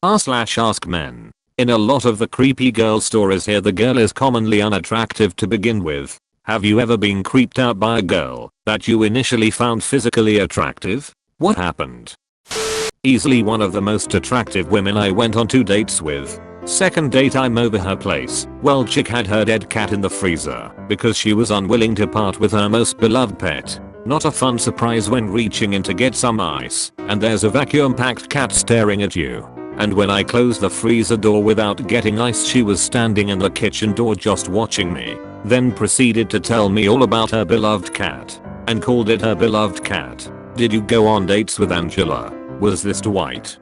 r/AskMen. In a lot of the creepy girl stories here, the girl is commonly unattractive to begin with. Have you ever been creeped out by a girl that you initially found physically attractive? What happened? Easily one of the most attractive women I went on 2 dates with. Second date, I'm over her place. Well, chick had her dead cat in the freezer because she was unwilling to part with her most beloved pet. Not a fun surprise when reaching in to get some ice and there's a vacuum-packed cat staring at you. And when I closed the freezer door without getting ice, she was standing in the kitchen door just watching me. Then proceeded to tell me all about her beloved cat and called it her beloved cat. Did you go on dates with Angela? Was this Dwight?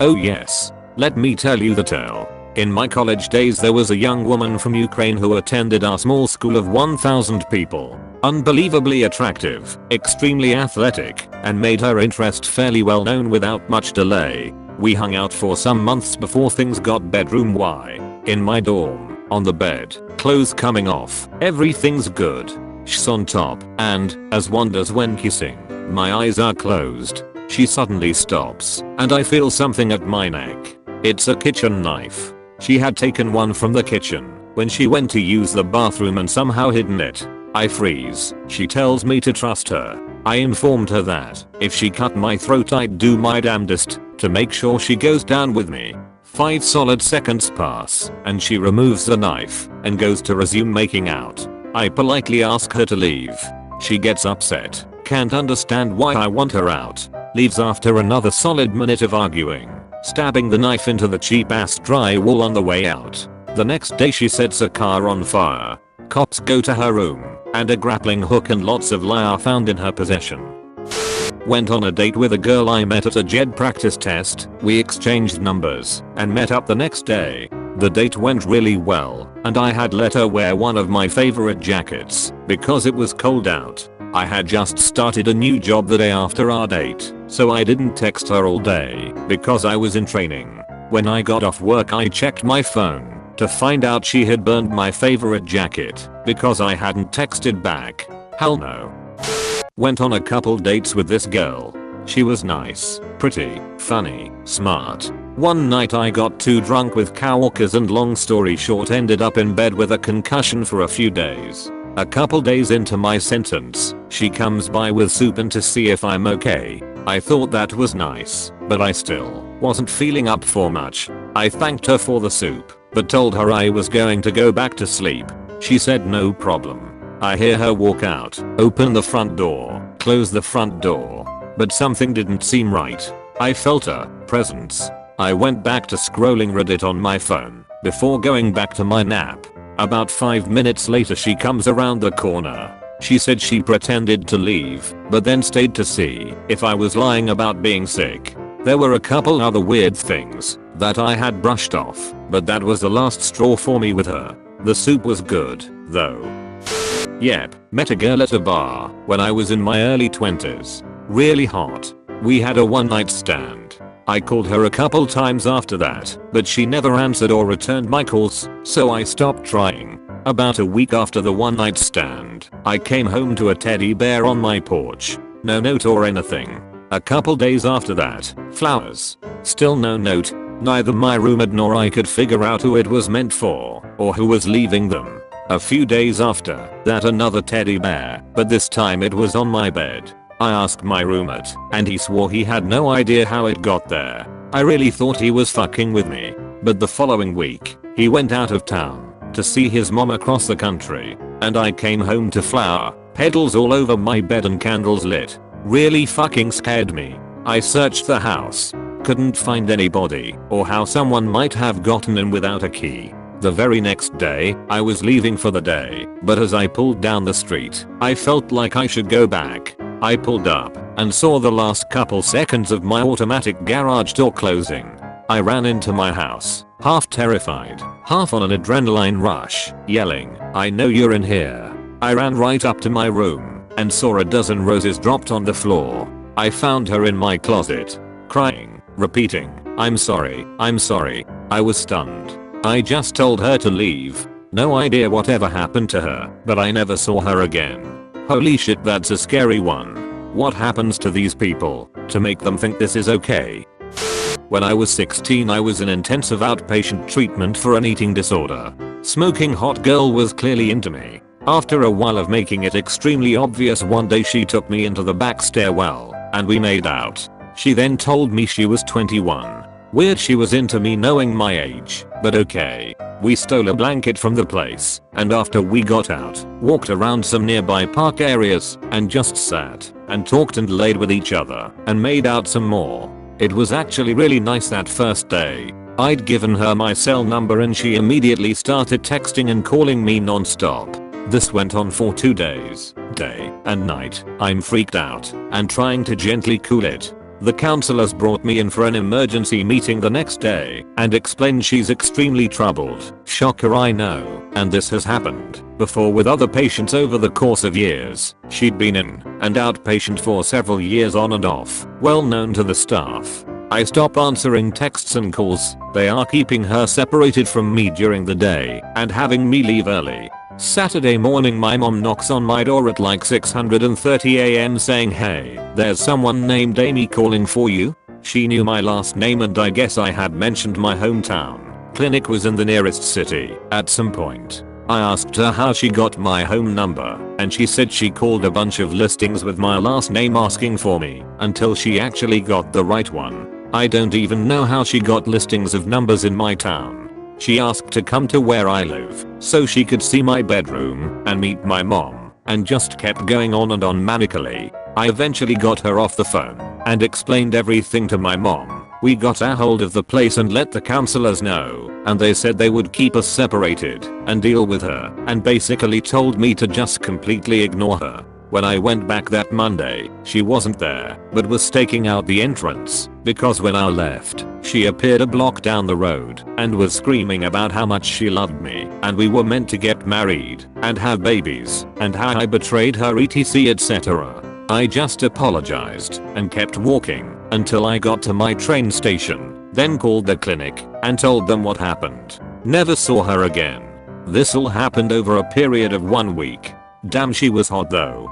Oh yes. Let me tell you the tale. In my college days there was a young woman from Ukraine who attended our small school of 1,000 people. Unbelievably attractive, extremely athletic, and made her interest fairly well known without much delay. We hung out for some months before things got bedroom-y. In my dorm, on the bed, clothes coming off, everything's good. She's on top, and, as one does when kissing, my eyes are closed. She suddenly stops, and I feel something at my neck. It's a kitchen knife. She had taken one from the kitchen when she went to use the bathroom and somehow hidden it. I freeze. She tells me to trust her. I informed her that if she cut my throat I'd do my damnedest to make sure she goes down with me. 5 solid seconds pass and she removes the knife and goes to resume making out. I politely ask her to leave. She gets upset, can't understand why I want her out, leaves after another solid minute of arguing, stabbing the knife into the cheap ass drywall on the way out. The next day she sets a car on fire. Cops go to her room and a grappling hook and lots of lye are found in her possession. Went on a date with a girl I met at a JED practice test. We exchanged numbers and met up the next day. The date went really well and I had let her wear one of my favorite jackets because it was cold out. I had just started a new job the day after our date, so I didn't text her all day because I was in training. When I got off work I checked my phone to find out she had burned my favorite jacket because I hadn't texted back. Hell no. Went on a couple dates with this girl. She was nice, pretty, funny, smart. One night I got too drunk with coworkers and long story short ended up in bed with a concussion for a few days. A couple days into my sentence, she comes by with soup and to see if I'm okay. I thought that was nice, but I still wasn't feeling up for much. I thanked her for the soup, but told her I was going to go back to sleep. She said no problem. I hear her walk out, open the front door, close the front door, but something didn't seem right. I felt her presence. I went back to scrolling Reddit on my phone before going back to my nap. About 5 minutes later she comes around the corner. She said she pretended to leave, but then stayed to see if I was lying about being sick. There were a couple other weird things that I had brushed off, but that was the last straw for me with her. The soup was good, though. Yep, met a girl at a bar when I was in my early 20s. Really hot. We had a one-night stand. I called her a couple times after that, but she never answered or returned my calls, so I stopped trying. About a week after the one-night stand, I came home to a teddy bear on my porch. No note or anything. A couple days after that, flowers. Still no note. Neither my roommate nor I could figure out who it was meant for or who was leaving them. A few days after that, another teddy bear, but this time it was on my bed. I asked my roommate and he swore he had no idea how it got there. I really thought he was fucking with me. But the following week, he went out of town to see his mom across the country, and I came home to flower petals all over my bed and candles lit. Really fucking scared me. I searched the house. Couldn't find anybody or how someone might have gotten in without a key. The very next day, I was leaving for the day, but as I pulled down the street, I felt like I should go back. I pulled up and saw the last couple seconds of my automatic garage door closing. I ran into my house, half terrified, half on an adrenaline rush, yelling, "I know you're in here." I ran right up to my room and saw a dozen roses dropped on the floor. I found her in my closet, crying, repeating, I'm sorry." I was stunned. I just told her to leave. No idea whatever happened to her, but I never saw her again. Holy shit, that's a scary one. What happens to these people to make them think this is okay? When I was 16 I was in intensive outpatient treatment for an eating disorder. Smoking hot girl was clearly into me. After a while of making it extremely obvious, one day she took me into the back stairwell and we made out. She then told me she was 21. Weird she was into me knowing my age, but okay. We stole a blanket from the place and after we got out, walked around some nearby park areas and just sat and talked and laid with each other and made out some more. It was actually really nice that first day. I'd given her my cell number and she immediately started texting and calling me non-stop. This went on for 2 days, day and night. I'm freaked out and trying to gently cool it. The counselors brought me in for an emergency meeting the next day and explained she's extremely troubled. Shocker, I know, and this has happened before with other patients over the course of years. She'd been in and outpatient for several years on and off, well known to the staff. I stop answering texts and calls. They are keeping her separated from me during the day and having me leave early. Saturday morning my mom knocks on my door at like 6:30 am saying, "Hey, there's someone named Amy calling for you." She knew my last name and I guess I had mentioned my hometown. Clinic was in the nearest city at some point. I asked her how she got my home number and she said she called a bunch of listings with my last name asking for me until she actually got the right one. I don't even know how she got listings of numbers in my town. She asked to come to where I live so she could see my bedroom and meet my mom and just kept going on and on manically. I eventually got her off the phone and explained everything to my mom. We got a hold of the place and let the counselors know and they said they would keep us separated and deal with her and basically told me to just completely ignore her. When I went back that Monday, she wasn't there, but was staking out the entrance, because when I left, she appeared a block down the road and was screaming about how much she loved me and we were meant to get married and have babies and how I betrayed her etc etc. I just apologized and kept walking until I got to my train station, then called the clinic and told them what happened. Never saw her again. This all happened over a period of 1 week. Damn, she was hot though.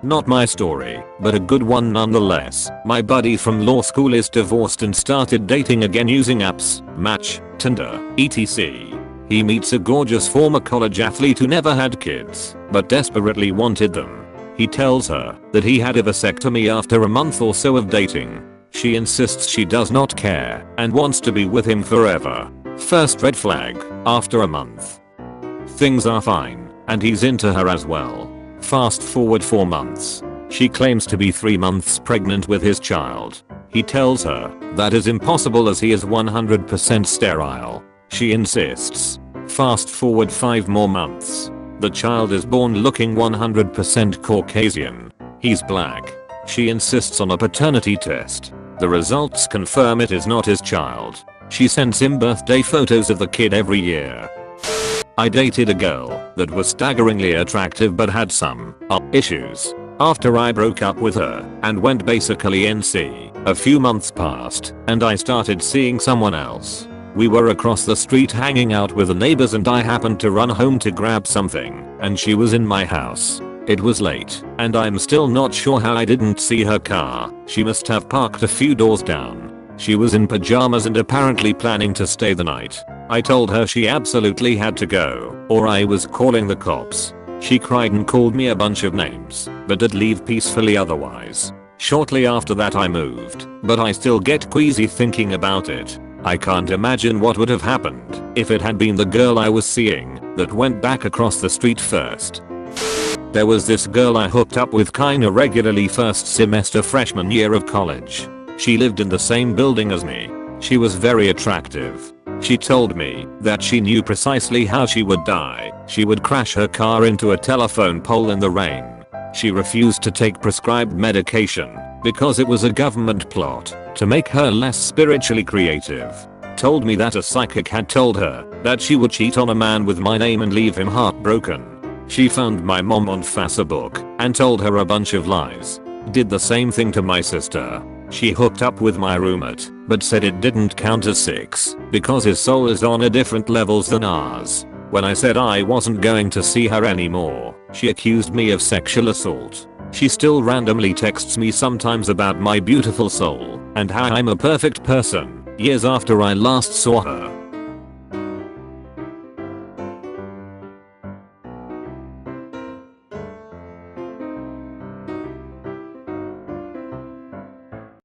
Not my story, but a good one nonetheless. My buddy from law school is divorced and started dating again using apps, Match, Tinder, etc. He meets a gorgeous former college athlete who never had kids, but desperately wanted them. He tells her that he had a vasectomy after a month or so of dating. She insists she does not care and wants to be with him forever. First red flag, after a month. Things are fine, and he's into her as well. Fast forward 4 months. She claims to be 3 months pregnant with his child. He tells her that is impossible as he is 100% sterile. She insists. Fast forward 5 more months. The child is born looking 100% Caucasian. He's black. She insists on a paternity test. The results confirm it is not his child. She sends him birthday photos of the kid every year. I dated a girl that was staggeringly attractive but had some issues. After I broke up with her and went basically NC, a few months passed and I started seeing someone else. We were across the street hanging out with the neighbors and I happened to run home to grab something and she was in my house. It was late and I'm still not sure how I didn't see her car. She must have parked a few doors down. She was in pajamas and apparently planning to stay the night. I told her she absolutely had to go or I was calling the cops. She cried and called me a bunch of names, but did leave peacefully otherwise. Shortly after that I moved, but I still get queasy thinking about it. I can't imagine what would have happened if it had been the girl I was seeing that went back across the street first. There was this girl I hooked up with kinda regularly first semester freshman year of college. She lived in the same building as me. She was very attractive. She told me that she knew precisely how she would die. She would crash her car into a telephone pole in the rain. She refused to take prescribed medication because it was a government plot to make her less spiritually creative. Told me that a psychic had told her that she would cheat on a man with my name and leave him heartbroken. She found my mom on Facebook and told her a bunch of lies. Did the same thing to my sister. She hooked up with my roommate, but said it didn't count as sex because his soul is on a different levels than ours. When I said I wasn't going to see her anymore, she accused me of sexual assault. She still randomly texts me sometimes about my beautiful soul and how I'm a perfect person, years after I last saw her.